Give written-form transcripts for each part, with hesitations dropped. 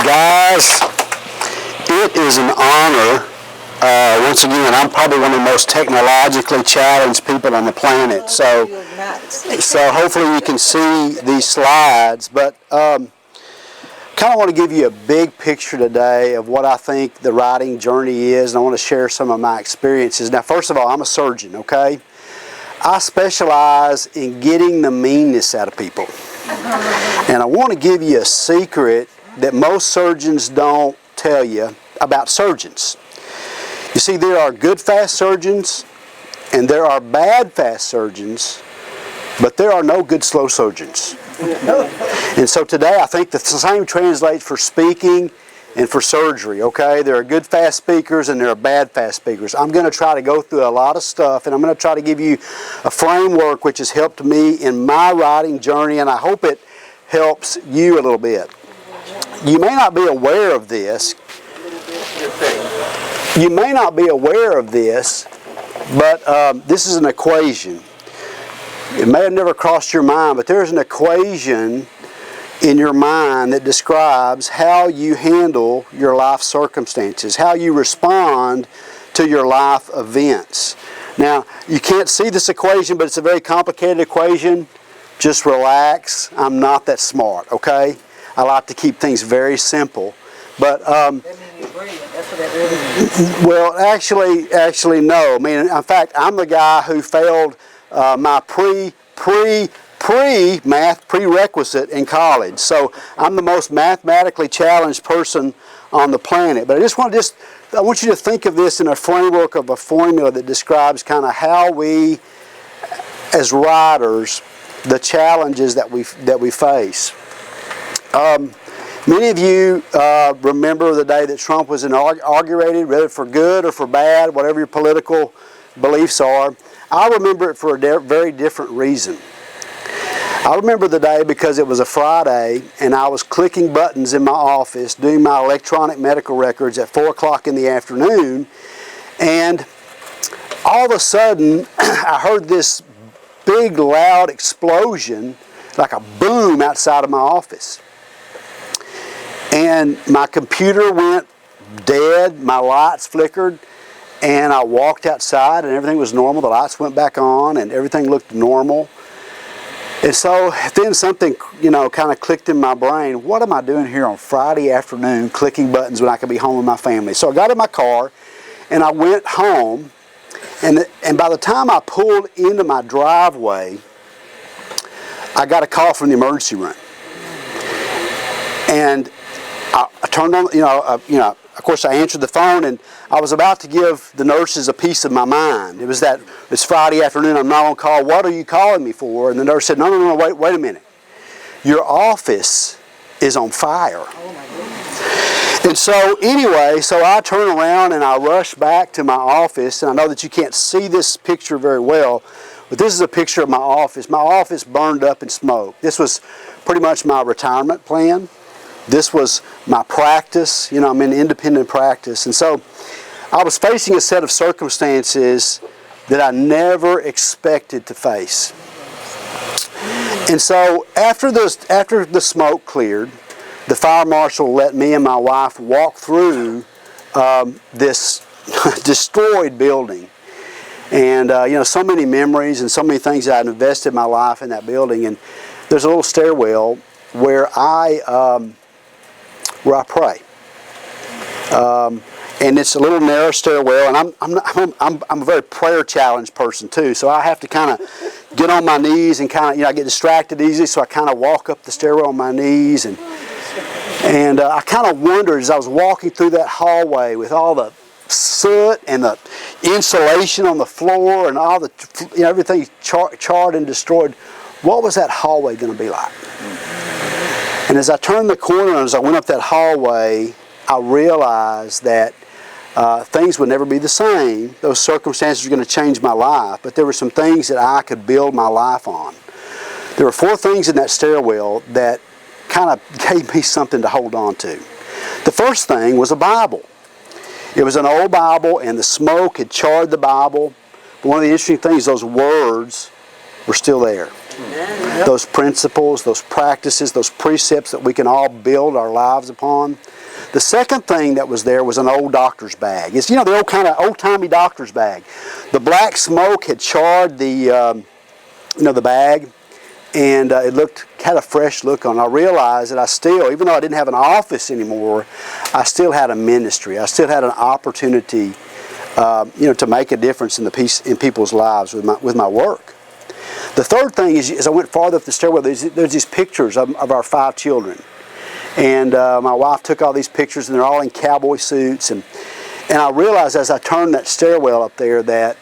Guys, it is an honor. Once again, I'm probably one of the most technologically challenged people on the planet. So hopefully you can see these slides. But kind of want to give you a big picture today of what I think the writing journey is, and I want to share some of my experiences. Now, first of all, I'm a surgeon, okay? I specialize in getting the meanness out of people. And I want to give you a secret that most surgeons don't tell you about surgeons. You see, there are good fast surgeons and there are bad fast surgeons, but there are no good slow surgeons. And so today I think the same translates for speaking and for surgery, okay? There are good fast speakers and there are bad fast speakers. I'm going to try to go through a lot of stuff, and I'm going to try to give you a framework which has helped me in my writing journey, and I hope it helps you a little bit. You may not be aware of this. You may not be aware of this, but this is an equation. It may have never crossed your mind, but there's an equation in your mind that describes how you handle your life circumstances, how you respond to your life events. Now, you can't see this equation, but it's a very complicated equation. Just relax. I'm not that smart, okay? I like to keep things very simple. But that means you're brilliant. That's what that really means. Well, actually, no. I mean, in fact, I'm the guy who failed my pre-math prerequisite in college. So I'm the most mathematically challenged person on the planet. But I want you to think of this in a framework of a formula that describes kind of how we, as writers, the challenges that we face. Many of you remember the day that Trump was inaugurated, whether for good or for bad, whatever your political beliefs are. I remember it for a very different reason. I remember the day because it was a Friday and I was clicking buttons in my office doing my electronic medical records at 4 o'clock in the afternoon, and all of a sudden I heard this big loud explosion, like a boom outside of my office. And my computer went dead, my lights flickered, and I walked outside and everything was normal. The lights went back on and everything looked normal. And so then something, kind of clicked in my brain. What am I doing here on Friday afternoon clicking buttons when I could be home with my family? So I got in my car and I went home, and by the time I pulled into my driveway, I got a call from the emergency room. And I turned on, of course I answered the phone, and I was about to give the nurses a piece of my mind. It's Friday afternoon, I'm not on call. What are you calling me for? And the nurse said, no, wait a minute. Your office is on fire. Oh my goodness. And so anyway, I turn around and I rush back to my office, and I know that you can't see this picture very well, but this is a picture of my office. My office burned up in smoke. This was pretty much my retirement plan. This was my practice. I'm in independent practice. And so I was facing a set of circumstances that I never expected to face. And so after the smoke cleared, the fire marshal let me and my wife walk through this destroyed building. And, so many memories and so many things that I'd invested my life in that building. And there's a little stairwell where I pray. And it's a little narrow stairwell, and I'm a very prayer challenged person too, so I have to kind of get on my knees and kind of, I get distracted easily, so I kind of walk up the stairwell on my knees, and I kind of wondered as I was walking through that hallway with all the soot and the insulation on the floor and all the, everything charred and destroyed, what was that hallway going to be like? And as I turned the corner and as I went up that hallway, I realized that things would never be the same. Those circumstances were going to change my life, but there were some things that I could build my life on. There were 4 things in that stairwell that kind of gave me something to hold on to. The first thing was a Bible. It was an old Bible, and the smoke had charred the Bible. But one of the interesting things, those words were still there. those principles, those practices, those precepts that we can all build our lives upon. The second thing that was there was an old doctor's bag. It's, the old kind of old-timey doctor's bag. The black smoke had charred the bag, and it had a fresh look on it. I realized that I still, even though I didn't have an office anymore, I still had a ministry. I still had an opportunity, to make a difference in people's lives with my work. The third thing is, as I went farther up the stairwell, there's these pictures of our 5 children. And my wife took all these pictures, and they're all in cowboy suits. And I realized as I turned that stairwell up there that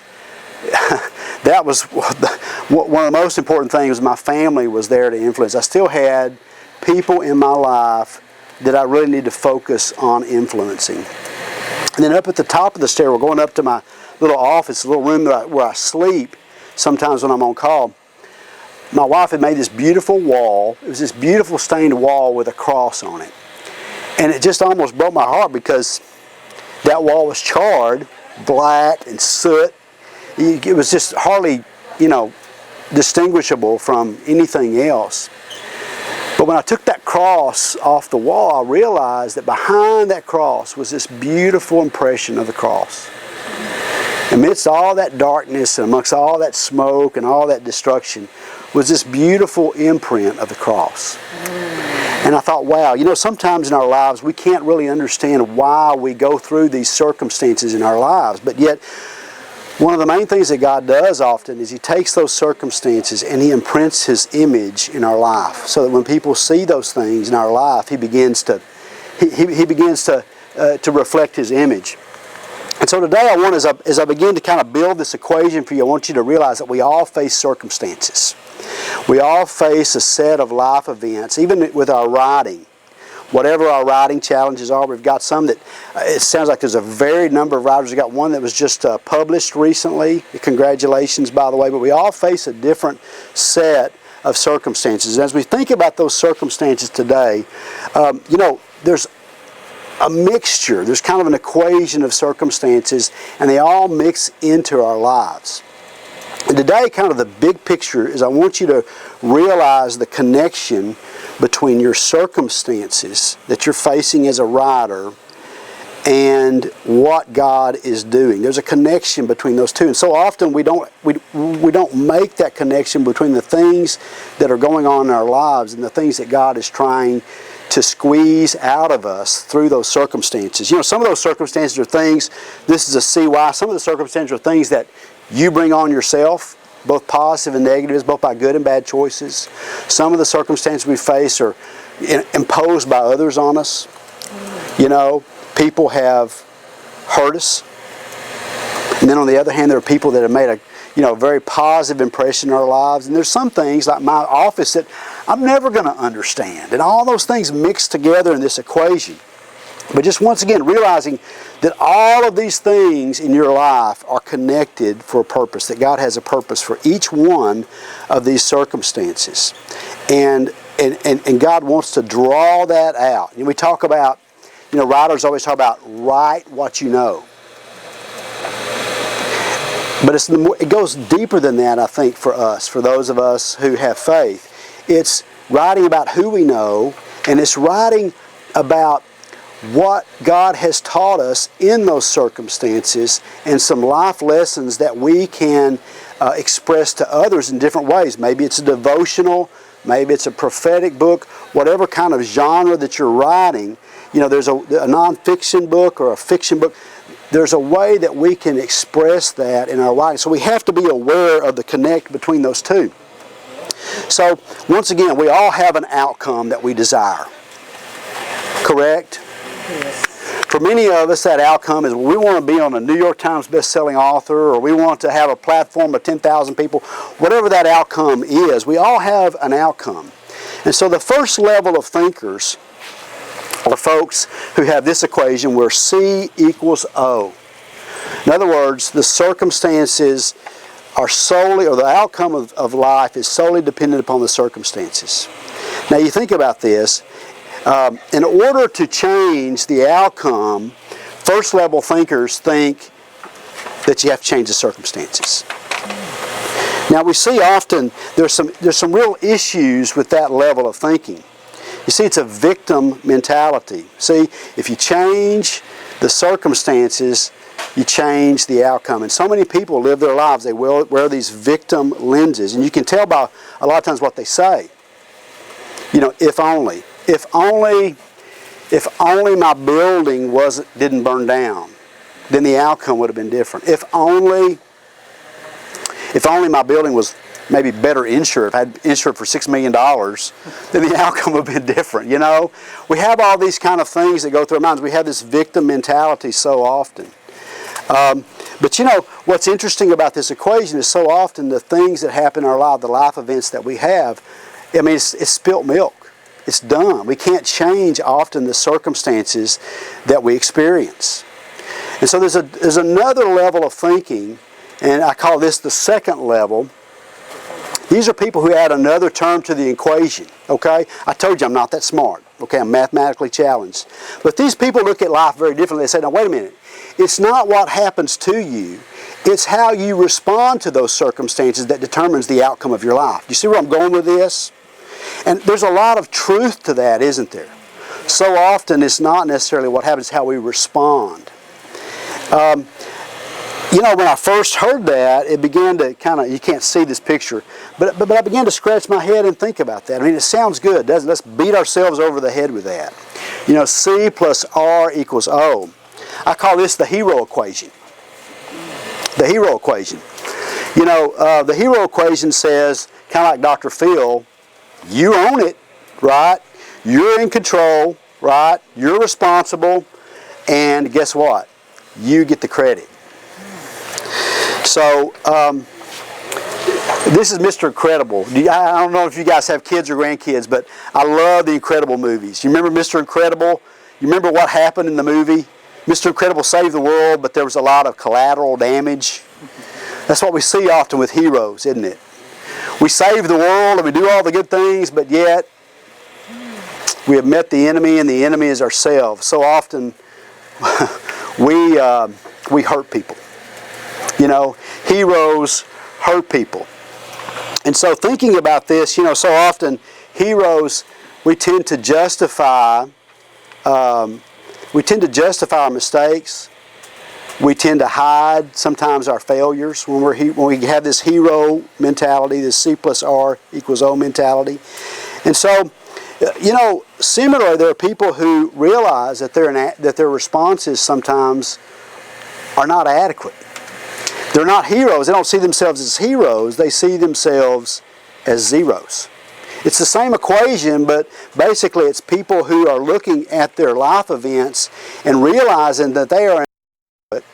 that was one of the most important things. My family was there to influence. I still had people in my life that I really need to focus on influencing. And then up at the top of the stairwell, going up to my little office, a little room where I sleep sometimes when I'm on call, my wife had made this beautiful wall. It was this beautiful stained wall with a cross on it. And it just almost broke my heart because that wall was charred, black and soot. It was just hardly, distinguishable from anything else. But when I took that cross off the wall, I realized that behind that cross was this beautiful impression of the cross. Amidst all that darkness and amongst all that smoke and all that destruction was this beautiful imprint of the cross. And I thought, wow, sometimes in our lives we can't really understand why we go through these circumstances in our lives, but yet one of the main things that God does often is He takes those circumstances and He imprints His image in our life, so that when people see those things in our life, He begins to reflect His image. And so today I want, as I begin to kind of build this equation for you, I want you to realize that we all face circumstances. We all face a set of life events, even with our writing. Whatever our writing challenges are, we've got some that, it sounds like there's a varied number of writers. We've got one that was just published recently. Congratulations, by the way. But we all face a different set of circumstances. And as we think about those circumstances today, there's a mixture. There's kind of an equation of circumstances, and they all mix into our lives. And today, kind of the big picture is I want you to realize the connection between your circumstances that you're facing as a writer and what God is doing. There's a connection between those two. And so often we don't make that connection between the things that are going on in our lives and the things that God is trying to squeeze out of us through those circumstances. Some of those circumstances are things, this is a CY, some of the circumstances are things that you bring on yourself, both positive and negatives, both by good and bad choices. Some of the circumstances we face are imposed by others on us. People have hurt us. And then on the other hand, there are people that have made a very positive impression in our lives. And there's some things like my office that I'm never going to understand. And all those things mixed together in this equation. But just once again, realizing that all of these things in your life are connected for a purpose, that God has a purpose for each one of these circumstances. And God wants to draw that out. We talk about, writers always talk about write what you know. But it goes deeper than that, I think, for us, for those of us who have faith. It's writing about who we know, and it's writing about what God has taught us in those circumstances and some life lessons that we can express to others in different ways. Maybe it's a devotional, maybe it's a prophetic book, whatever kind of genre that you're writing. There's a nonfiction book or a fiction book. There's a way that we can express that in our writing. So we have to be aware of the connect between those two. So once again, we all have an outcome that we desire. Correct? Yes. For many of us, that outcome is we want to be on a New York Times best-selling author, or we want to have a platform of 10,000 people. Whatever that outcome is, we all have an outcome. And so the first level of thinkers are folks who have this equation where C equals O. In other words, the circumstances are solely, or the outcome of life is solely dependent upon the circumstances. Now you think about this. In order to change the outcome, first level thinkers think that you have to change the circumstances. Now we see often there's some real issues with that level of thinking. You see, it's a victim mentality. See, if you change the circumstances, you change the outcome. And so many people live their lives, they wear these victim lenses. And you can tell by a lot of times what they say. You know, if only my building didn't burn down, then the outcome would have been different. If only my building was maybe better insured, if I had insured for $6 million, then the outcome would have been different, you know. We have all these kind of things that go through our minds. We have this victim mentality so often. But you know, what's interesting about this equation is so often the things that happen in our life, the life events that we have, I mean, it's spilt milk. It's done. We can't change often the circumstances that we experience. And so there's another level of thinking, and I call this the second level. These are people who add another term to the equation, okay? I told you I'm not that smart, okay? I'm mathematically challenged. But these people look at life very differently. They say, now wait a minute. It's not what happens to you. It's how you respond to those circumstances that determines the outcome of your life. Do you see where I'm going with this? And there's a lot of truth to that, isn't there? So often it's not necessarily what happens, it's how we respond. You know, when I first heard that, it began to kind of, you can't see this picture, but I began to scratch my head and think about that. I mean, it sounds good, doesn't it? Let's beat ourselves over the head with that. You know, C plus R equals O. I call this the hero equation. The hero equation. You know, the hero equation says, kind of like Dr. Phil, you own it, right? You're in control, right? You're responsible, and guess what? You get the credit. So, this is Mr. Incredible. I don't know if you guys have kids or grandkids, but I love the Incredible movies. You remember Mr. Incredible? You remember what happened in the movie? Mr. Incredible saved the world, but there was a lot of collateral damage. That's what we see often with heroes, isn't it? We save the world and we do all the good things, but yet we have met the enemy, and the enemy is ourselves. So often we hurt people. You know, heroes hurt people. And so thinking about this, you know, so often heroes, we tend to justify our mistakes. We tend to hide sometimes our failures when we have this hero mentality, this C plus R equals O mentality. And so, you know, similarly, there are people who realize that their responses sometimes are not adequate. They're not heroes. They don't see themselves as heroes. They see themselves as zeros. It's the same equation, but basically it's people who are looking at their life events and realizing that they are inadequate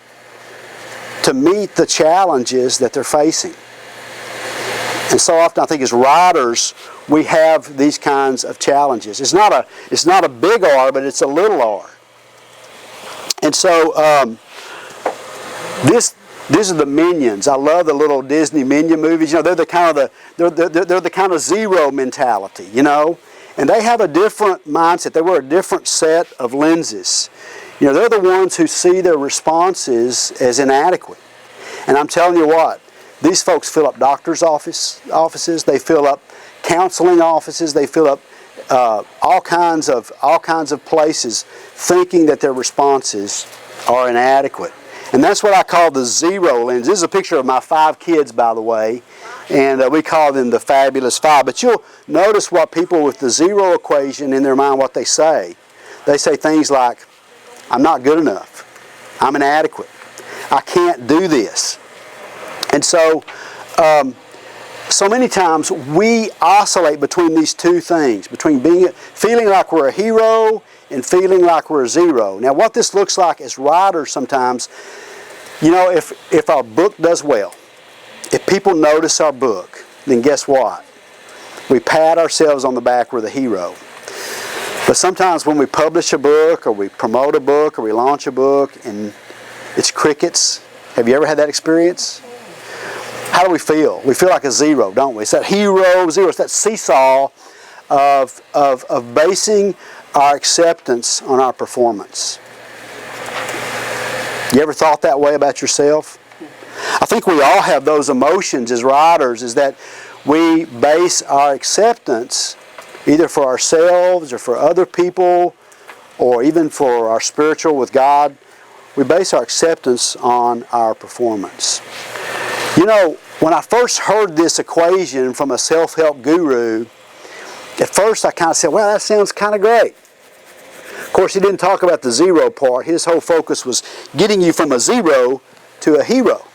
to meet the challenges that they're facing. And so often I think as writers, we have these kinds of challenges. It's not a big R, but it's a little r. And so these are the Minions. I love the little Disney Minion movies. You know, they're the kind of zero mentality, you know, and they have a different mindset. They wear a different set of lenses. You know, they're the ones who see their responses as inadequate. And I'm telling you what, these folks fill up doctors' offices. They fill up counseling offices. They fill up all kinds of places, thinking that their responses are inadequate. And that's what I call the zero lens. This is a picture of my 5 kids, by the way, and we call them the Fabulous 5. But you'll notice what people with the zero equation in their mind, what they say. They say things like, I'm not good enough. I'm inadequate. I can't do this. And so, so many times we oscillate between these two things, between feeling like we're a hero and feeling like we're a zero. Now, what this looks like as writers sometimes, you know, if our book does well, if people notice our book, then guess what? We pat ourselves on the back, we're the hero. But sometimes when we publish a book, or we promote a book, or we launch a book, and it's crickets. Have you ever had that experience? How do we feel? We feel like a zero, don't we? It's that hero, zero. It's that seesaw of basing our acceptance on our performance. You ever thought that way about yourself? I think we all have those emotions as writers, is that we base our acceptance either for ourselves or for other people or even for our spiritual with God. We base our acceptance on our performance. You know, when I first heard this equation from a self-help guru, at first I kind of said, well, that sounds kind of great. Of course, he didn't talk about the zero part. His whole focus was getting you from a zero to a hero.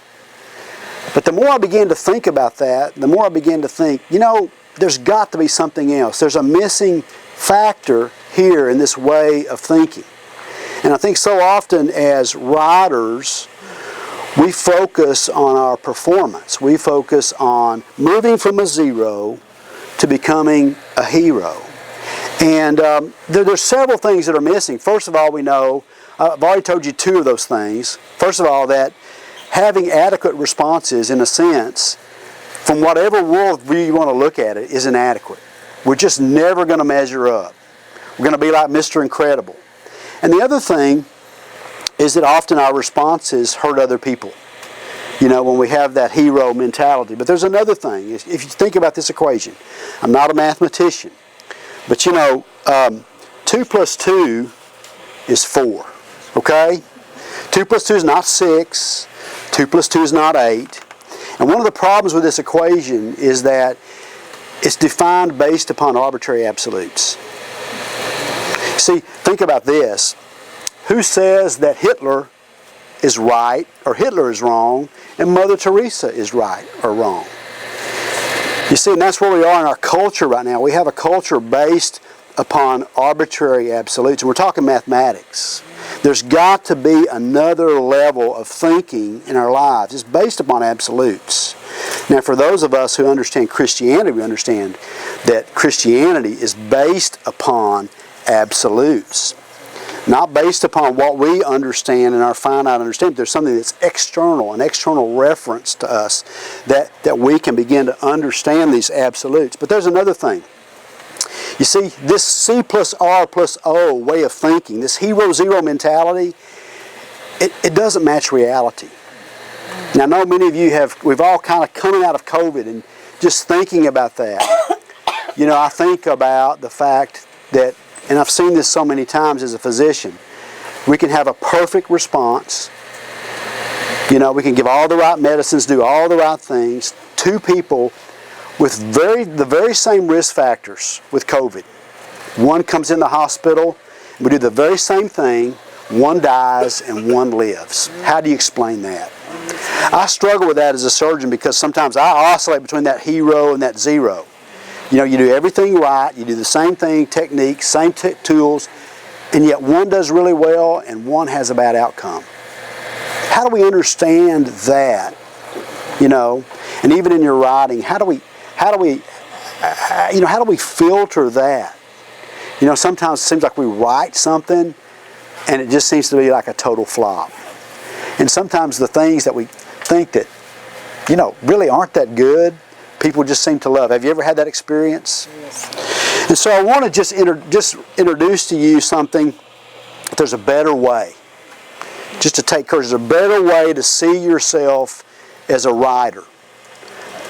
But the more I began to think about that, the more I began to think, you know, there's got to be something else. There's a missing factor here in this way of thinking. And I think so often as writers, we focus on our performance. We focus on moving from a zero to becoming a hero. And there's several things that are missing. First of all, we know, I've already told you two of those things. First of all, that having adequate responses, in a sense, from whatever worldview you want to look at it, is inadequate. We're just never going to measure up. We're going to be like Mr. Incredible. And the other thing is that often our responses hurt other people. You know, when we have that hero mentality. But there's another thing. If you think about this equation, I'm not a mathematician, but you know, 2 plus 2 is 4. Okay? 2 plus 2 is not 6. 2 plus 2 is not 8. And one of the problems with this equation is that it's defined based upon arbitrary absolutes. See, think about this. Who says that Hitler is right or Hitler is wrong and Mother Teresa is right or wrong? You see, and that's where we are in our culture right now. We have a culture based upon arbitrary absolutes. And we're talking mathematics. There's got to be another level of thinking in our lives. It's based upon absolutes. Now, for those of us who understand Christianity, we understand that Christianity is based upon absolutes. Not based upon what we understand in our finite understanding. There's something that's external, an external reference to us that we can begin to understand these absolutes. But there's another thing. You see, this C plus R plus O way of thinking, this hero-zero mentality, it doesn't match reality. Now, I know many of you we've all kind of coming out of COVID and just thinking about that. You know, I think about the fact that, and I've seen this so many times as a physician, we can have a perfect response. You know, we can give all the right medicines, do all the right things. Two people with the very same risk factors with COVID. One comes in the hospital, and we do the very same thing. One dies and one lives. How do you explain that? I struggle with that as a surgeon because sometimes I oscillate between that hero and that zero. You know, you do everything right, you do the same thing, techniques, same tools, and yet one does really well and one has a bad outcome. How do we understand that? You know, and even in your writing, how do we filter that? You know, sometimes it seems like we write something and it just seems to be like a total flop. And sometimes the things that we think that, you know, really aren't that good, people just seem to love. Have you ever had that experience? Yes. And so I want to just introduce to you something, that there's a better way. Just to take courage. There's a better way to see yourself as a writer.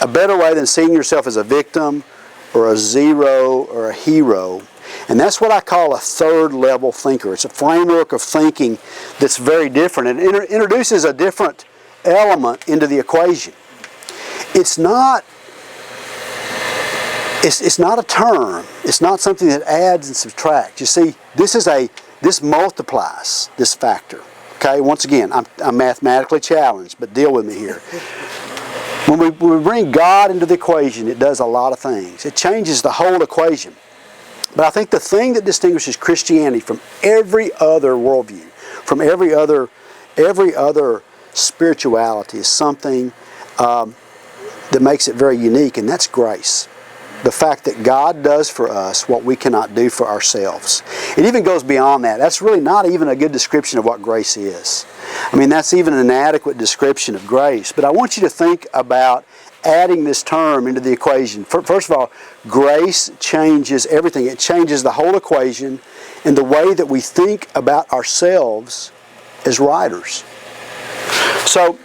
A better way than seeing yourself as a victim or a zero or a hero. And that's what I call a third level thinker. It's a framework of thinking that's very different. It introduces a different element into the equation. It's not a term. It's not something that adds and subtracts. You see, this multiplies this factor. Okay, once again, I'm mathematically challenged, but deal with me here. When we bring God into the equation, it does a lot of things. It changes the whole equation. But I think the thing that distinguishes Christianity from every other worldview, from every other spirituality, is something that makes it very unique, and that's grace. The fact that God does for us what we cannot do for ourselves. It even goes beyond that. That's really not even a good description of what grace is. I mean, that's even an inadequate description of grace. But I want you to think about adding this term into the equation. First of all, grace changes everything. It changes the whole equation and the way that we think about ourselves as writers. So,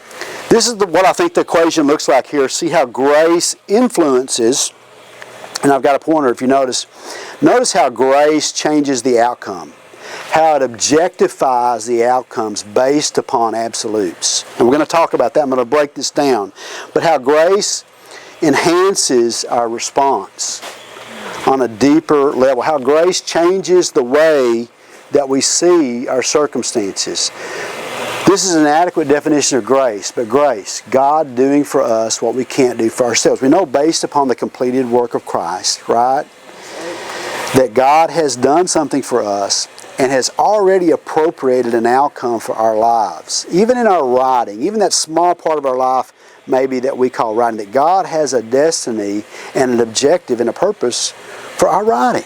This is what I think the equation looks like here. See how grace influences, and I've got a pointer if you notice. Notice how grace changes the outcome. How it objectifies the outcomes based upon absolutes. And we're going to talk about that. I'm going to break this down. But how grace enhances our response on a deeper level. How grace changes the way that we see our circumstances. This is an adequate definition of grace, but grace, God doing for us what we can't do for ourselves. We know based upon the completed work of Christ, right? That God has done something for us and has already appropriated an outcome for our lives. Even in our writing, even that small part of our life maybe that we call writing, that God has a destiny and an objective and a purpose for our writing.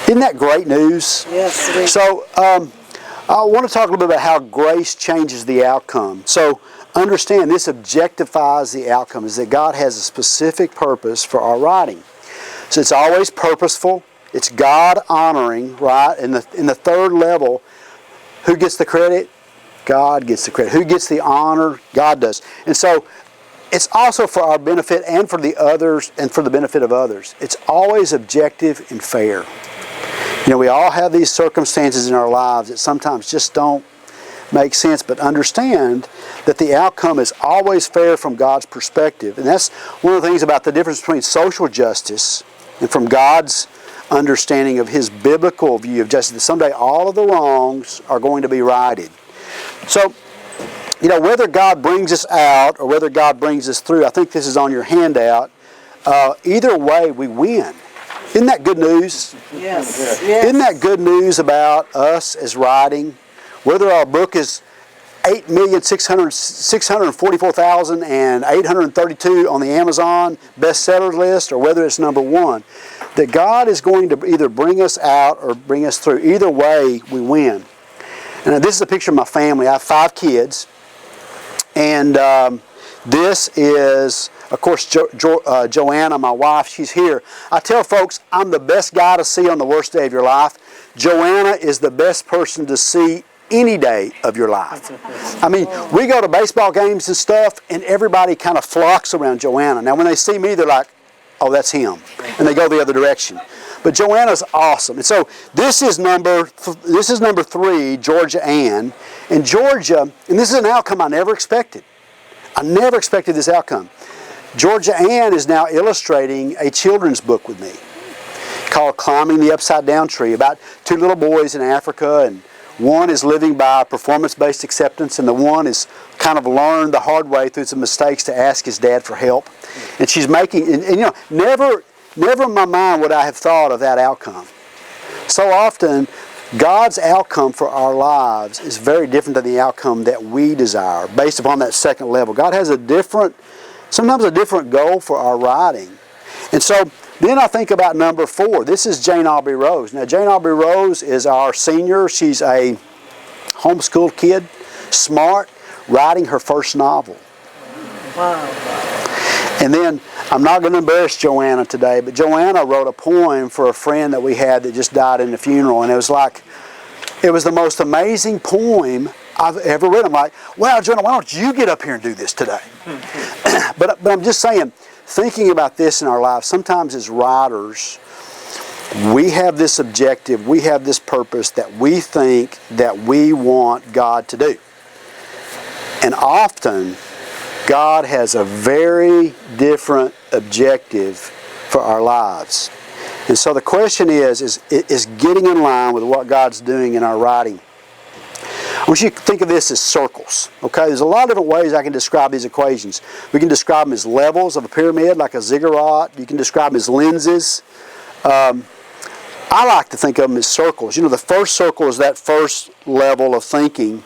Isn't that great news? Yes, it is. So, I want to talk a little bit about how grace changes the outcome. So, understand this objectifies the outcome, is that God has a specific purpose for our writing. So it's always purposeful. It's God honoring, right? In the third level, who gets the credit? God gets the credit. Who gets the honor? God does. And so it's also for our benefit and for the others and for the benefit of others. It's always objective and fair. You know, we all have these circumstances in our lives that sometimes just don't make sense, but understand that the outcome is always fair from God's perspective. And that's one of the things about the difference between social justice and from God's understanding of His biblical view of justice. That someday all of the wrongs are going to be righted. So, you know, whether God brings us out or whether God brings us through, I think this is on your handout, either way we win. Isn't that good news? Yes. Isn't that good news about us as writing? Whether our book is 8,644,832 on the Amazon bestseller list, or whether it's number one, that God is going to either bring us out or bring us through. Either way, we win. And this is a picture of my family. I have 5 kids. And this is, of course, Joanna, my wife. She's here. I tell folks, I'm the best guy to see on the worst day of your life. Joanna is the best person to see any day of your life. I mean, we go to baseball games and stuff, and everybody kind of flocks around Joanna. Now, when they see me, they're like, oh, that's him. And they go the other direction. But Joanna's awesome. And so this is number 3, Georgia Ann. And Georgia, and this is an outcome I never expected. I never expected this outcome. Georgia Ann is now illustrating a children's book with me called Climbing the Upside Down Tree, about 2 little boys in Africa, and one is living by performance-based acceptance, and the one is kind of learned the hard way through some mistakes to ask his dad for help. And she's making, and you know, never in my mind would I have thought of that outcome. So often, God's outcome for our lives is very different than the outcome that we desire, based upon that second level. God has sometimes a different goal for our writing. And so, then I think about number 4. This is Jane Aubrey Rose. Now, Jane Aubrey Rose is our senior. She's a homeschooled kid, smart, writing her first novel. Wow. And then, I'm not going to embarrass Joanna today, but Joanna wrote a poem for a friend that we had that just died in the funeral, and it was the most amazing poem I've ever read. I'm like, wow, Joanna, why don't you get up here and do this today? But I'm just saying, thinking about this in our lives, sometimes as writers, we have this objective, we have this purpose that we think that we want God to do. And often, God has a very different objective for our lives. And so the question is getting in line with what God's doing in our writing. I want you to think of this as circles. Okay, there's a lot of different ways I can describe these equations. We can describe them as levels of a pyramid, like a ziggurat. You can describe them as lenses. I like to think of them as circles. You know, the first circle is that first level of thinking.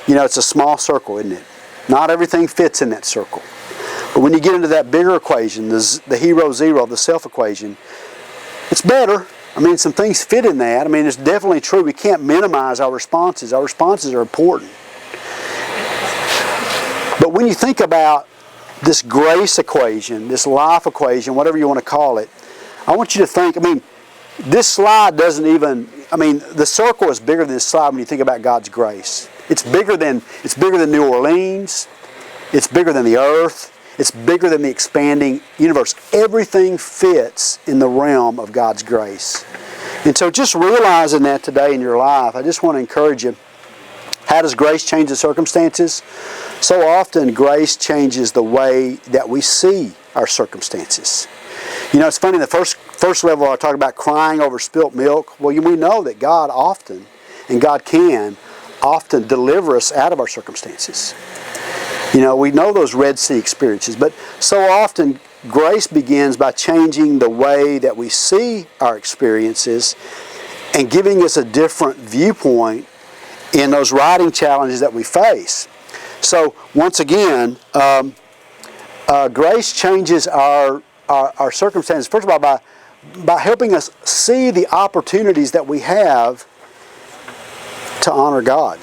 You know, it's a small circle, isn't it? Not everything fits in that circle. But when you get into that bigger equation, the hero zero, the self equation, it's better. I mean, some things fit in that. I mean, it's definitely true. We can't minimize our responses. Our responses are important. But when you think about this grace equation, this life equation, whatever you want to call it, I want you to think, I mean, this slide doesn't even, I mean, the circle is bigger than this slide when you think about God's grace. It's bigger than New Orleans. It's bigger than the earth. It's bigger than the expanding universe. Everything fits in the realm of God's grace. And so just realizing that today in your life, I just want to encourage you. How does grace change the circumstances? So often grace changes the way that we see our circumstances. You know, it's funny, the first level I talk about crying over spilt milk. Well, we know that God often, and God can often deliver us out of our circumstances. You know, we know those Red Sea experiences, but so often grace begins by changing the way that we see our experiences and giving us a different viewpoint in those writing challenges that we face. So once again, grace changes our circumstances, first of all, by helping us see the opportunities that we have to honor God.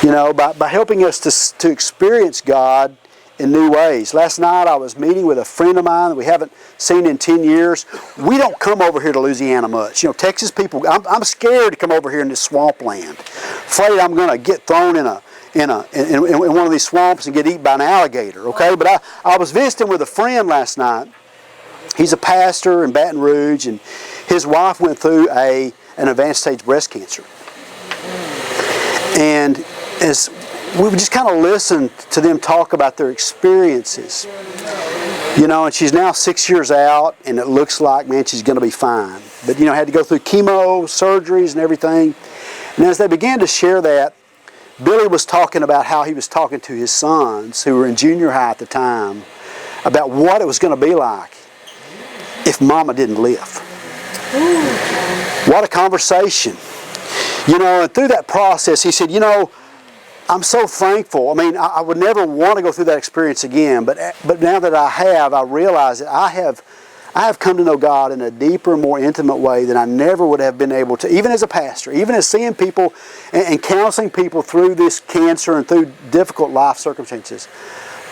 You know, by helping us to experience God in new ways. Last night I was meeting with a friend of mine that we haven't seen in 10 years. We don't come over here to Louisiana much. You know, Texas people, I'm scared to come over here in this swampland. Afraid I'm going to get thrown in one of these swamps and get eaten by an alligator, okay? But I was visiting with a friend last night. He's a pastor in Baton Rouge, and his wife went through an advanced stage breast cancer. And as we just kind of listened to them talk about their experiences, you know, and she's now 6 years out, and it looks like, man, she's going to be fine. But, you know, had to go through chemo, surgeries, and everything. And as they began to share that, Billy was talking about how he was talking to his sons, who were in junior high at the time, about what it was going to be like if Mama didn't live. What a conversation. You know, and through that process, he said, you know, I'm so thankful. I mean, I would never want to go through that experience again, but now that I have, I realize that I have come to know God in a deeper, more intimate way than I never would have been able to, even as a pastor, even as seeing people and counseling people through this cancer and through difficult life circumstances.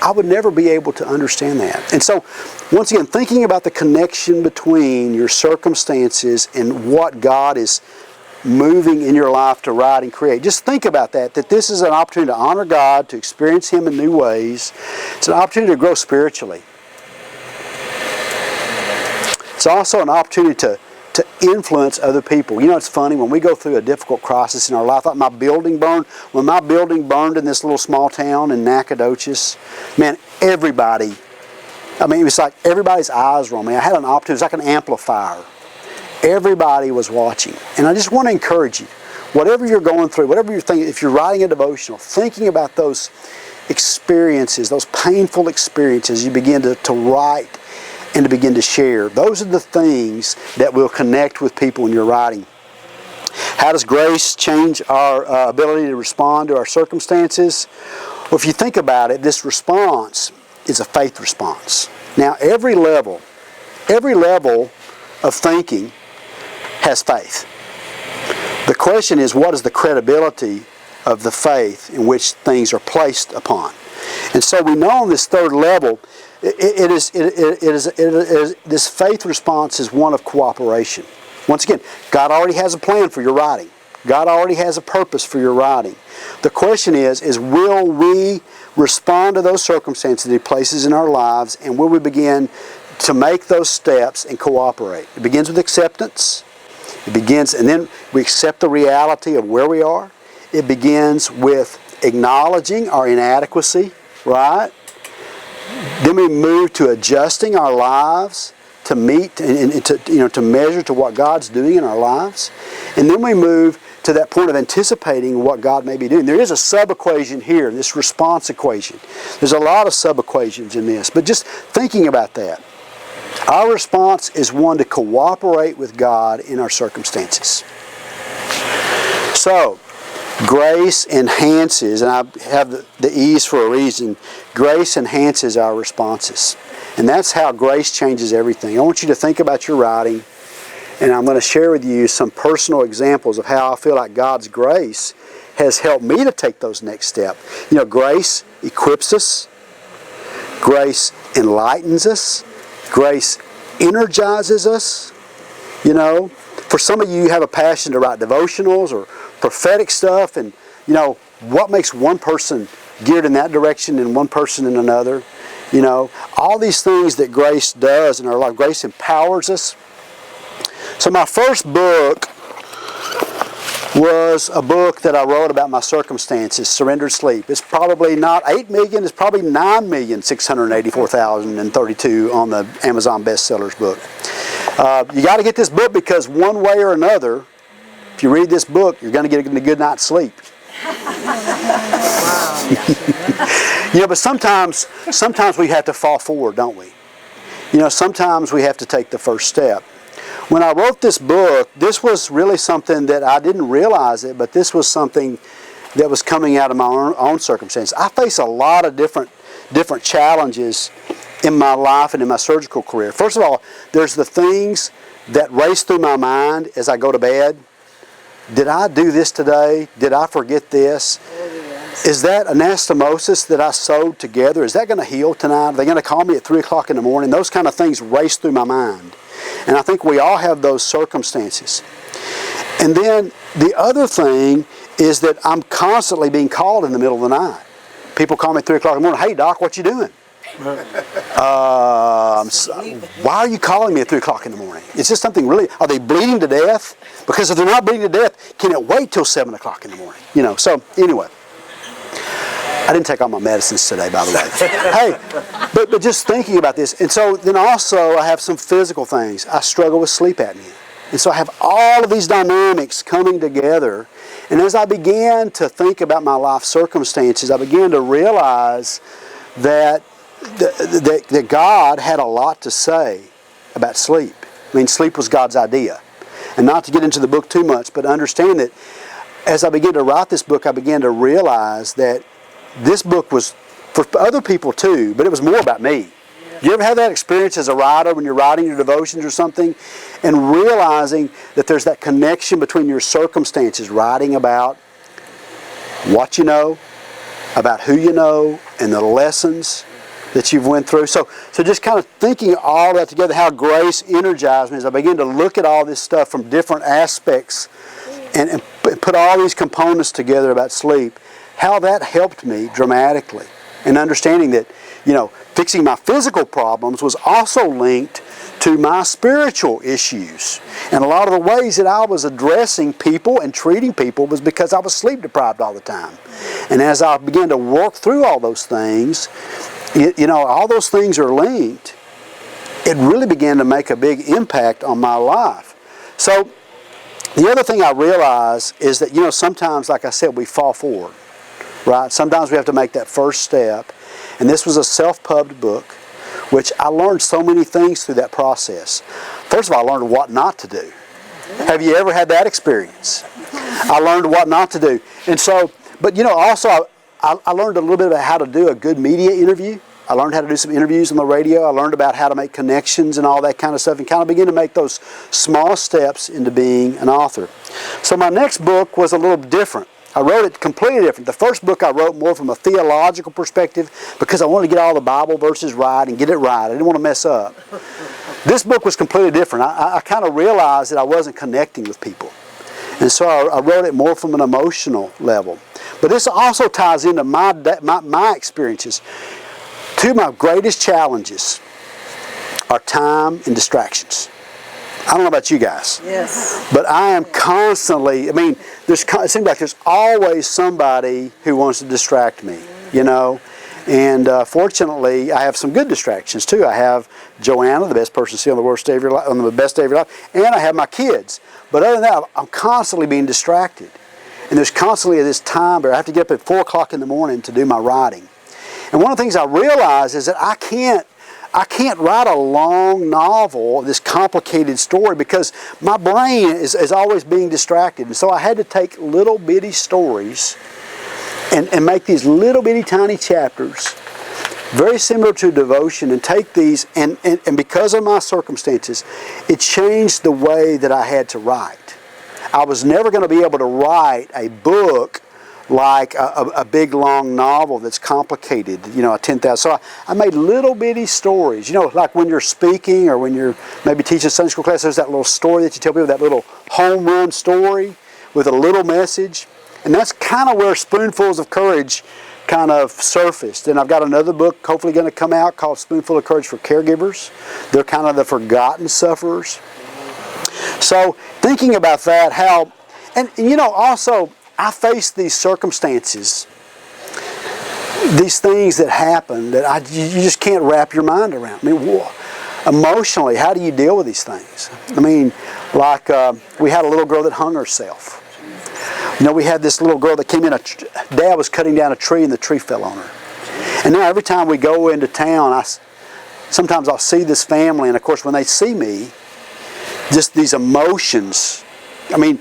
I would never be able to understand that. And so, once again, thinking about the connection between your circumstances and what God is moving in your life to write and create. Just think about that this is an opportunity to honor God, to experience Him in new ways. It's an opportunity to grow spiritually. It's also an opportunity to influence other people. You know, it's funny, when we go through a difficult crisis in our life, like my building burned. When my building burned in this little small town in Nacogdoches, man, everybody, I mean, it was like everybody's eyes were on me. I had an opportunity, it was like an amplifier. Everybody was watching. And I just want to encourage you, whatever you're going through, whatever you're thinking, if you're writing a devotional, thinking about those experiences, those painful experiences, you begin to write and to begin to share. Those are the things that will connect with people in your writing. How does grace change our ability to respond to our circumstances? Well, if you think about it, this response is a faith response. Now, every level of thinking has faith. The question is, what is the credibility of the faith in which things are placed upon? And so we know on this third level, this faith response is one of cooperation. Once again, God already has a plan for your writing. God already has a purpose for your writing. The question is will we respond to those circumstances He places in our lives, and will we begin to make those steps and cooperate? It begins with acceptance. And then we accept the reality of where we are. It begins with acknowledging our inadequacy, right? Then we move to adjusting our lives to meet and to measure to what God's doing in our lives. And then we move to that point of anticipating what God may be doing. There is a sub-equation here, this response equation. There's a lot of sub-equations in this, but just thinking about that. Our response is one to cooperate with God in our circumstances. So, grace enhances, and I have the E's for a reason, grace enhances our responses. And that's how grace changes everything. I want you to think about your writing, and I'm going to share with you some personal examples of how I feel like God's grace has helped me to take those next steps. You know, grace equips us. Grace enlightens us. Grace energizes us. You know, for some of you, you have a passion to write devotionals or prophetic stuff, and you know, what makes one person geared in that direction and one person in another. You know, all these things that grace does in our life. Grace empowers us. So my first book was a book that I wrote about my circumstances, Surrendered Sleep. It's probably not 8 million, it's probably 9,684,032 on the Amazon bestsellers book. You got to get this book because one way or another, if you read this book, you're going to get a good night's sleep. You know, but sometimes we have to fall forward, don't we? You know, sometimes we have to take the first step. When I wrote this book, this was really something that I didn't realize it, but this was something that was coming out of my own circumstances. I face a lot of different challenges in my life and in my surgical career. First of all, there's the things that race through my mind as I go to bed. Did I do this today? Did I forget this? Is that anastomosis that I sewed together? Is that going to heal tonight? Are they going to call me at 3 o'clock in the morning? Those kind of things race through my mind. And I think we all have those circumstances. And then the other thing is that I'm constantly being called in the middle of the night. People call me at 3 o'clock in the morning, "Hey Doc, what you doing?" Why are you calling me at 3 o'clock in the morning? Is this something really, are they bleeding to death? Because if they're not bleeding to death, can it wait till 7 o'clock in the morning? You know, so anyway. I didn't take all my medicines today, by the way. Hey, but just thinking about this. And so then also I have some physical things. I struggle with sleep apnea. And so I have all of these dynamics coming together. And as I began to think about my life circumstances, I began to realize that God had a lot to say about sleep. I mean, sleep was God's idea. And not to get into the book too much, but understand that as I began to write this book, I began to realize that this book was for other people too, but it was more about me. You ever have that experience as a writer when you're writing your devotions or something and realizing that there's that connection between your circumstances, writing about what you know, about who you know, and the lessons that you've went through. So just kind of thinking all that together, how grace energized me as I began to look at all this stuff from different aspects and put all these components together about sleep, how that helped me dramatically. And understanding that, you know, fixing my physical problems was also linked to my spiritual issues. And a lot of the ways that I was addressing people and treating people was because I was sleep deprived all the time. And as I began to work through all those things, you know, all those things are linked. It really began to make a big impact on my life. So the other thing I realize is that, you know, sometimes, like I said, we fall forward. Right? Sometimes we have to make that first step. And this was a self-pubbed book, which I learned so many things through that process. First of all, I learned what not to do. Have you ever had that experience? I learned what not to do. And so, but you know, also I learned a little bit about how to do a good media interview. I learned how to do some interviews on the radio. I learned about how to make connections and all that kind of stuff and kind of begin to make those small steps into being an author. So my next book was a little different. I wrote it completely different. The first book I wrote more from a theological perspective because I wanted to get all the Bible verses right and get it right. I didn't want to mess up. This book was completely different. I kind of realized that I wasn't connecting with people. And so I wrote it more from an emotional level. But this also ties into my experiences. Two of my greatest challenges are time and distractions. I don't know about you guys. Yes. But I am constantly, I mean, it seems like there's always somebody who wants to distract me, you know. And fortunately, I have some good distractions too. I have Joanna, the best person to see on the worst day of your life, on the best day of your life, and I have my kids. But other than that, I'm constantly being distracted. And there's constantly this time where I have to get up at 4 o'clock in the morning to do my writing. And one of the things I realize is that I can't write a long novel, this complicated story, because my brain is always being distracted. And so I had to take little bitty stories and make these little bitty tiny chapters, very similar to devotion, and take these, and because of my circumstances, it changed the way that I had to write. I was never going to be able to write a book like a big long novel that's complicated, you know, a 10,000. So I made little bitty stories, you know, like when you're speaking or when you're maybe teaching a Sunday school class, there's that little story that you tell people, that little home run story with a little message. And that's kind of where Spoonfuls of Courage kind of surfaced. And I've got another book hopefully going to come out called Spoonful of Courage for Caregivers. They're kind of the forgotten sufferers. So thinking about that, how, and also I face these circumstances, these things that happen that you just can't wrap your mind around. I mean, emotionally, how do you deal with these things? I mean, like we had a little girl that hung herself. We had this little girl that came in, Dad was cutting down a tree and the tree fell on her. And now every time we go into town, sometimes I'll see this family, and of course when they see me, just these emotions. I mean,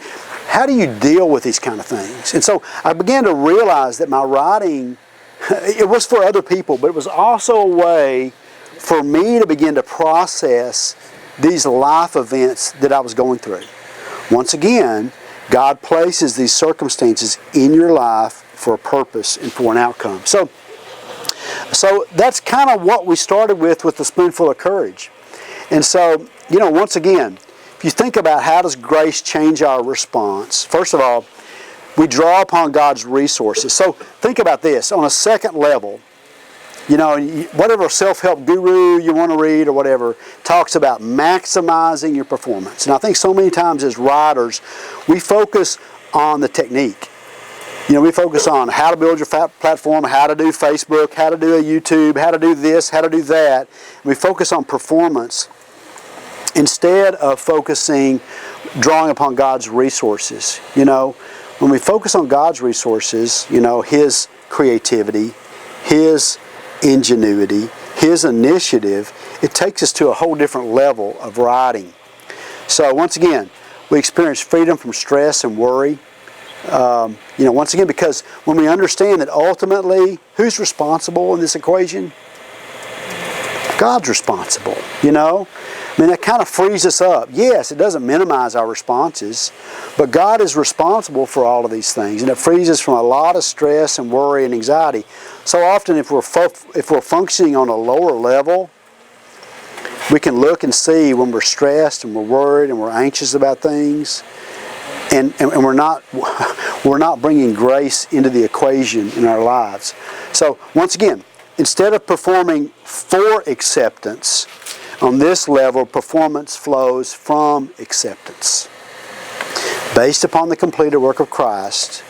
how do you deal with these kind of things? And so I began to realize that my writing, it was for other people, but it was also a way for me to begin to process these life events that I was going through. Once again, God places these circumstances in your life for a purpose and for an outcome. So that's kind of what we started with the Spoonful of Courage. And so, once again, if you think about how does grace change our response, first of all, we draw upon God's resources. So think about this. On a second level, whatever self-help guru you want to read or whatever talks about maximizing your performance. And I think so many times as writers, we focus on the technique. We focus on how to build your platform, how to do Facebook, how to do a YouTube, how to do this, how to do that. We focus on performance instead of drawing upon God's resources. When we focus on God's resources, His creativity, His ingenuity, His initiative, it takes us to a whole different level of writing. So once again, we experience freedom from stress and worry. Once again, because when we understand that ultimately, who's responsible in this equation? God's responsible, I mean, that kind of frees us up. Yes, it doesn't minimize our responses, but God is responsible for all of these things, and it frees us from a lot of stress and worry and anxiety. So often, if we're functioning on a lower level, we can look and see when we're stressed and we're worried and we're anxious about things, and we're not bringing grace into the equation in our lives. So once again, instead of performing for acceptance, on this level, performance flows from acceptance. Based upon the completed work of Christ,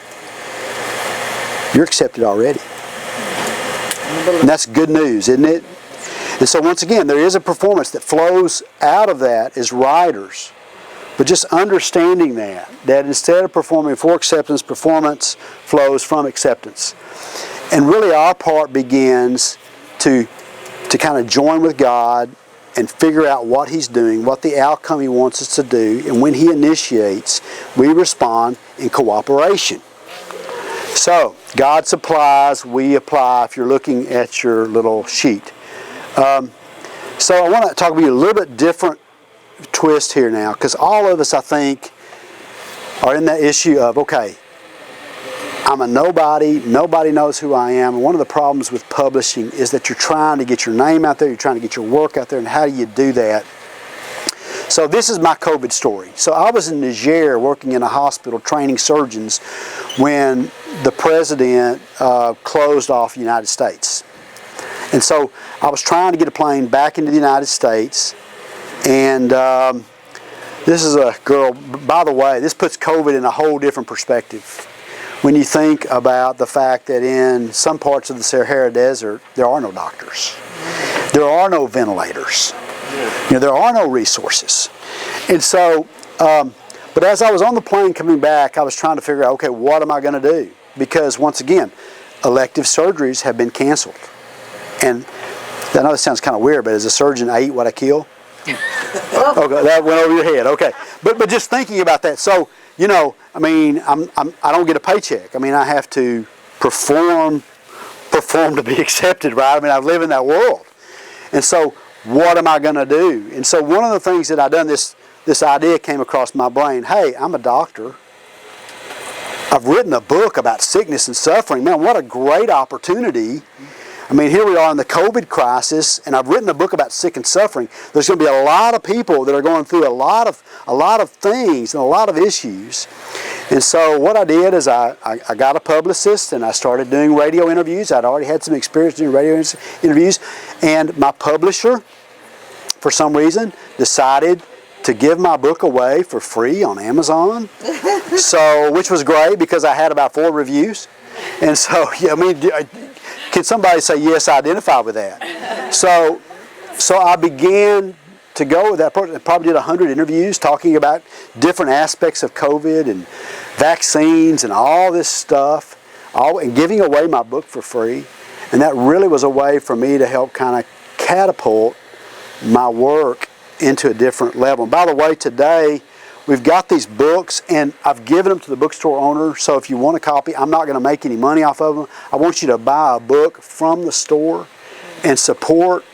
you're accepted already. And that's good news, isn't it? And so once again, there is a performance that flows out of that as writers. But just understanding that instead of performing for acceptance, performance flows from acceptance. And really our part begins to kind of join with God and figure out what He's doing, what the outcome He wants us to do, and when He initiates, we respond in cooperation. So, God supplies, we apply, if you're looking at your little sheet. So I want to talk with you a little bit different twist here now, because all of us, I think, are in that issue of, okay, I'm a nobody knows who I am, and one of the problems with publishing is that you're trying to get your name out there, you're trying to get your work out there, and how do you do that? So this is my COVID story. So I was in Niger working in a hospital training surgeons when the president closed off the United States. And so I was trying to get a plane back into the United States, and this is a girl, by the way, this puts COVID in a whole different perspective. When you think about the fact that in some parts of the Sahara Desert, there are no doctors. There are no ventilators. There are no resources. And so, but as I was on the plane coming back, I was trying to figure out, okay, what am I going to do? Because once again, elective surgeries have been canceled. And I know this sounds kind of weird, but as a surgeon, I eat what I kill. Okay, that went over your head. Okay, but just thinking about that. So, I mean, I don't get a paycheck. I mean, I have to perform to be accepted, right? I mean, I live in that world. And so, what am I going to do? And so, one of the things that I've done, this idea came across my brain. Hey, I'm a doctor. I've written a book about sickness and suffering. Man, what a great opportunity. I mean, here we are in the COVID crisis, and I've written a book about sick and suffering. There's going to be a lot of people that are going through a lot of things and a lot of issues. And so what I did is I got a publicist and I started doing radio interviews. I'd already had some experience doing radio interviews. And my publisher, for some reason, decided to give my book away for free on Amazon. So, which was great because I had about 4 reviews. And so, I mean, can somebody say, yes, I identify with that? So I began to go with that. Probably did 100 interviews talking about different aspects of COVID and vaccines and all this stuff, and giving away my book for free. And that really was a way for me to help kind of catapult my work into a different level. And by the way, today we've got these books and I've given them to the bookstore owner. So if you want a copy, I'm not going to make any money off of them. I want you to buy a book from the store and support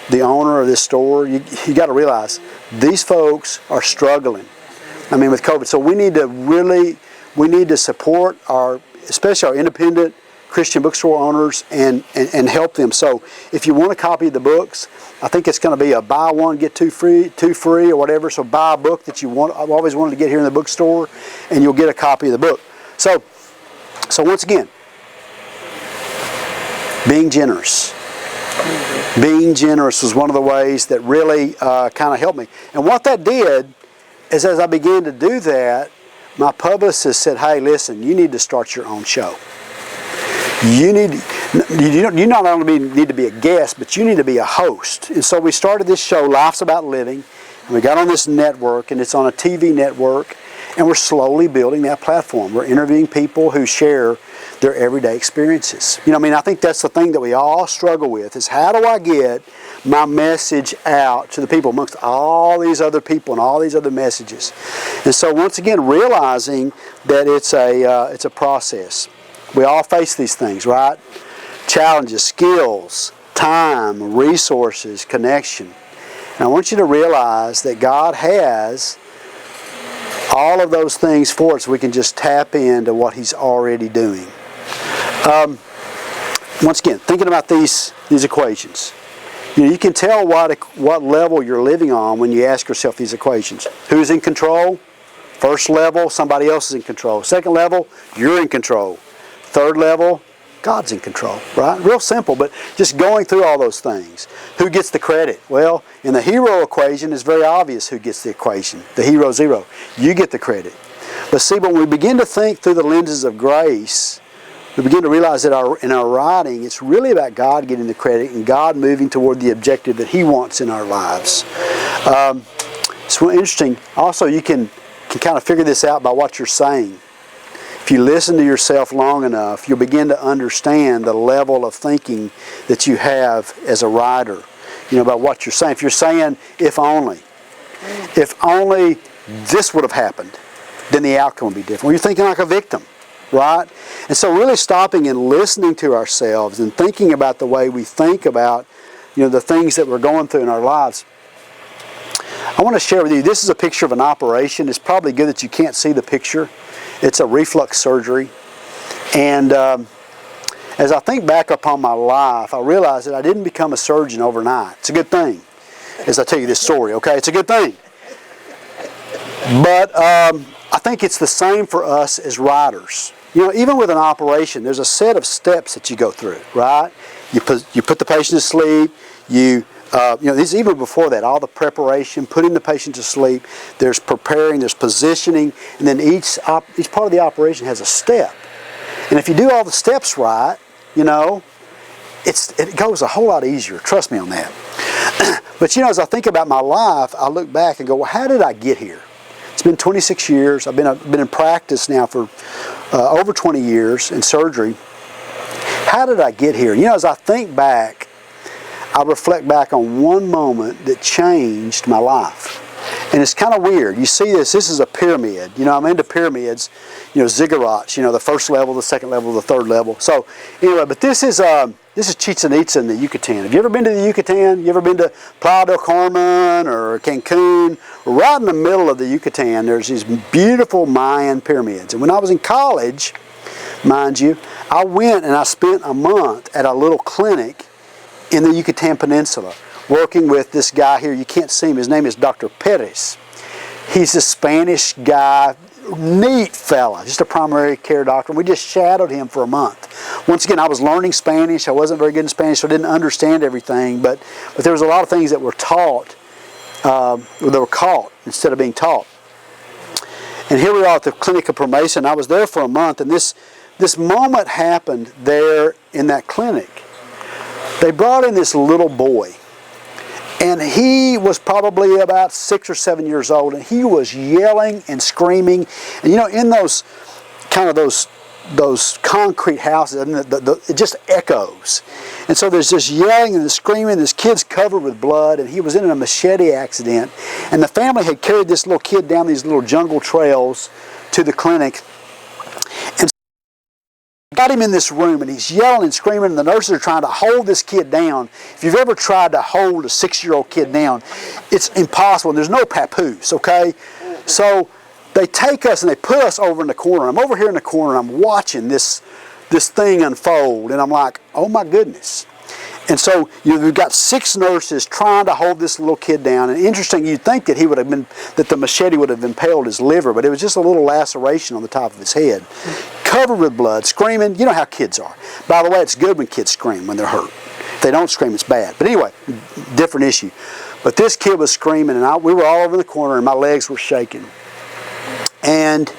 the owner of this store. You got to realize these folks are struggling. I mean, with COVID. So we need to support especially our independent Christian bookstore owners and help them. So if you want a copy of the books, I think it's going to be a buy one, get two free or whatever. So buy a book that you want. I've always wanted to get here in the bookstore, and you'll get a copy of the book. So once again, being generous. Being generous was one of the ways that really kind of helped me. And what that did is as I began to do that, my publicist said, hey, listen, you need to start your own show. You not only need to be a guest, but you need to be a host. And so we started this show, Life's About Living, and we got on this network, and it's on a TV network, and we're slowly building that platform. We're interviewing people who share their everyday experiences. I think that's the thing that we all struggle with, is how do I get my message out to the people amongst all these other people and all these other messages. And so once again, realizing that it's a process. We all face these things, right? Challenges, skills, time, resources, connection. And I want you to realize that God has all of those things for us. We can just tap into what He's already doing. Once again, thinking about these equations. You can tell what level you're living on when you ask yourself these equations. Who's in control? First level, somebody else is in control. Second level, you're in control. Third level, God's in control, right? Real simple, but just going through all those things. Who gets the credit? Well, in the hero equation, it's very obvious who gets the equation. The hero zero. You get the credit. But see, when we begin to think through the lenses of grace, we begin to realize that in our writing, it's really about God getting the credit and God moving toward the objective that He wants in our lives. It's really interesting. Also, you can kind of figure this out by what you're saying. If you listen to yourself long enough, you'll begin to understand the level of thinking that you have as a writer, about what you're saying. If you're saying, if only this would have happened, then the outcome would be different. Well, you're thinking like a victim, right? And so really stopping and listening to ourselves and thinking about the way we think about, the things that we're going through in our lives. I want to share with you, this is a picture of an operation. It's probably good that you can't see the picture. It's a reflux surgery. And as I think back upon my life, I realize that I didn't become a surgeon overnight. It's a good thing, as I tell you this story, okay? It's a good thing. But I think it's the same for us as writers. Even with an operation, there's a set of steps that you go through, right? You put the patient to sleep. This even before that, all the preparation, putting the patient to sleep. There's preparing, there's positioning, and then each part of the operation has a step. And if you do all the steps right, it goes a whole lot easier. Trust me on that. But as I think about my life, I look back and go, well, how did I get here? It's been 26 years. I've been in practice now for over 20 years in surgery. How did I get here? As I think back, I reflect back on one moment that changed my life. And it's kind of weird. You see this is a pyramid. I'm into pyramids, ziggurats, the first level, the second level, the third level. So anyway, but this is Chichen Itza in the Yucatan. Have you ever been to the Yucatan? You ever been to Playa del Carmen or Cancun? Right in the middle of the Yucatan, there's these beautiful Mayan pyramids. And when I was in college, mind you, I went and I spent a month at a little clinic in the Yucatan Peninsula, working with this guy here. You can't see him. His name is Dr. Perez. He's a Spanish guy, neat fella, just a primary care doctor. We just shadowed him for a month. Once again, I was learning Spanish. I wasn't very good in Spanish, so I didn't understand everything. But there was a lot of things that were taught, they were caught instead of being taught. And here we are at the Clinic of Promesa. I was there for a month, and this moment happened there in that clinic. They brought in this little boy, and he was probably about 6 or 7 years old, and he was yelling and screaming. And you know, in those kind of those concrete houses, and it just echoes. And so there's this yelling and screaming. This kid's covered with blood, and he was in a machete accident. And the family had carried this little kid down these little jungle trails to the clinic. And got him in this room, and he's yelling and screaming, and the nurses are trying to hold this kid down. If you've ever tried to hold a 6-year-old kid down, it's impossible. There's no papoose, okay? So they take us and they put us over in the corner. I'm over here in the corner, and I'm watching this thing unfold, and I'm like, oh my goodness. And so we've got 6 nurses trying to hold this little kid down. And interesting, you'd think that that the machete would have impaled his liver, but it was just a little laceration on the top of his head. Covered with blood, screaming. You know how kids are. By the way, it's good when kids scream when they're hurt. If they don't scream, it's bad. But anyway, different issue. But this kid was screaming, and we were all over in the corner, and my legs were shaking. And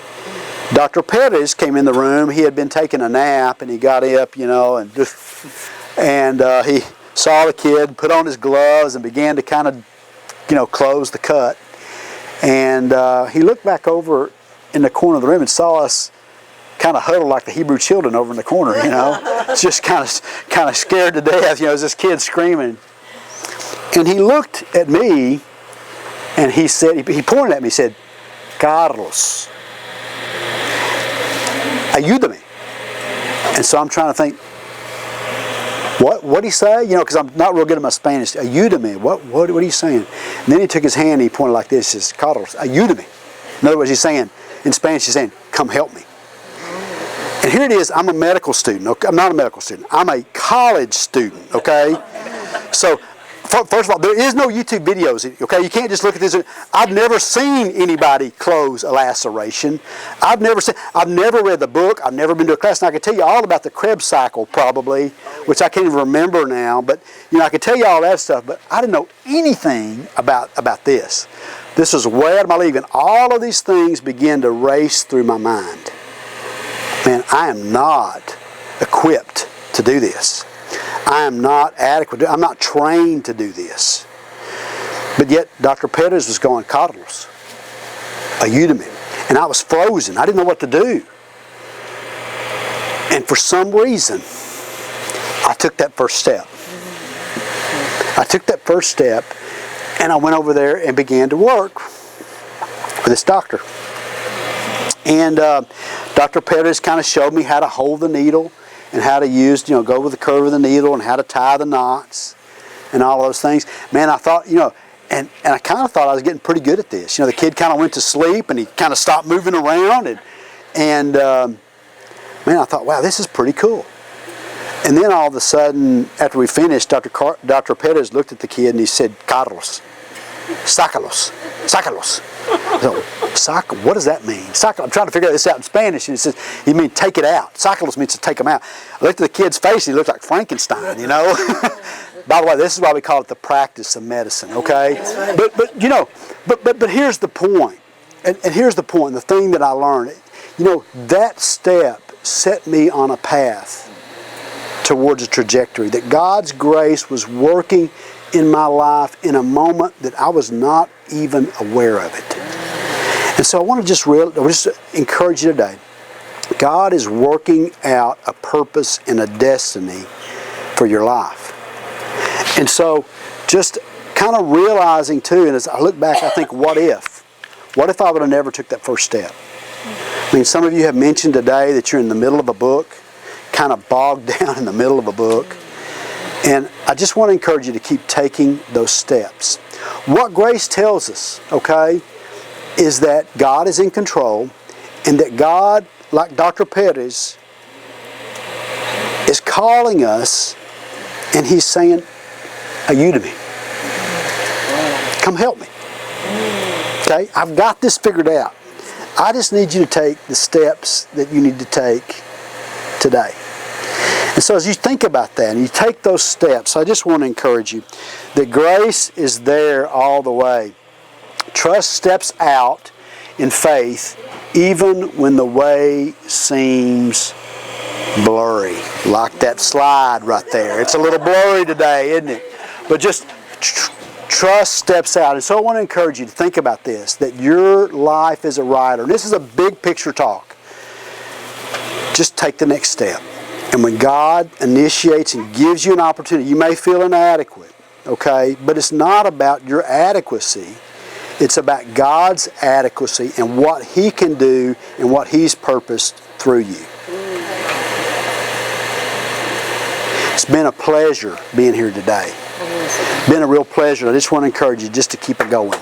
Dr. Perez came in the room. He had been taking a nap, and he got up, you know, and he saw the kid, put on his gloves, and began to kind of, you know, close the cut. And he looked back over in the corner of the room and saw us kind of huddled like the Hebrew children over in the corner, you know, just kind of scared to death, you know, as this kid screaming. And he looked at me, and he said, he pointed at me, he said, "Carlos, ayúdame." And so I'm trying to think, what did he say? You know, because I'm not real good at my Spanish. Ayúdame. What are you saying? And then he took his hand and he pointed like this. He says, "Carlos, ayúdame." In other words, he's saying, in Spanish, he's saying, "Come help me." And here it is. I'm a medical student. Okay? I'm not a medical student. I'm a college student. Okay. So first of all, there is no YouTube videos. Okay, you can't just look at this. I've never seen anybody close a laceration. I've never read the book. I've never been to a class, and I can tell you all about the Krebs cycle probably, which I can't even remember now. But you know, I can tell you all that stuff. But I didn't know anything about this. This was way out of my league, and all of these things began to race through my mind. Man, I am not equipped to do this. I am not adequate. I'm not trained to do this. But yet, Dr. Perez was going, "Carlos, ayúdame." And I was frozen. I didn't know what to do. And for some reason, I took that first step. And I went over there and began to work with this doctor. And Dr. Perez kind of showed me how to hold the needle, and how to use, you know, go with the curve of the needle, and how to tie the knots and all those things. Man, I thought, you know, and I kind of thought I was getting pretty good at this. You know, the kid kind of went to sleep, and he kind of stopped moving around, and man, I thought, wow, this is pretty cool. And then all of a sudden, after we finished, Dr. Perez looked at the kid and he said, "Carlos, sácalos, sácalos." So, what does that mean? I'm trying to figure this out in Spanish, and it says, "You mean take it out." Sácalos means to take them out. I looked at the kid's face, and he looked like Frankenstein, you know. By the way, this is why we call it the practice of medicine, okay? But you know, but here's the point, and here's the point, the thing that I learned. You know, that step set me on a path towards a trajectory, that God's grace was working in my life in a moment that I was not even aware of it. And so I want to just encourage you today. God is working out a purpose and a destiny for your life. And so just kind of realizing too, and as I look back, I think, what if? What if I would have never took that first step? I mean, some of you have mentioned today that you're in the middle of a book, kind of bogged down in the middle of a book. And I just want to encourage you to keep taking those steps. What grace tells us, okay, is that God is in control, and that God, like Dr. Perez, is calling us, and He's saying, "Ayúdame. Come help me." Okay, I've got this figured out. I just need you to take the steps that you need to take today. And so as you think about that and you take those steps, I just want to encourage you that grace is there all the way. Trust steps out in faith even when the way seems blurry. Like that slide right there. It's a little blurry today, isn't it? But just trust steps out. And so I want to encourage you to think about this, that your life as a writer, and this is a big picture talk, just take the next step. And when God initiates and gives you an opportunity, you may feel inadequate, okay? But it's not about your adequacy. It's about God's adequacy and what He can do and what He's purposed through you. It's been a pleasure being here today. Been a real pleasure. I just want to encourage you just to keep it going.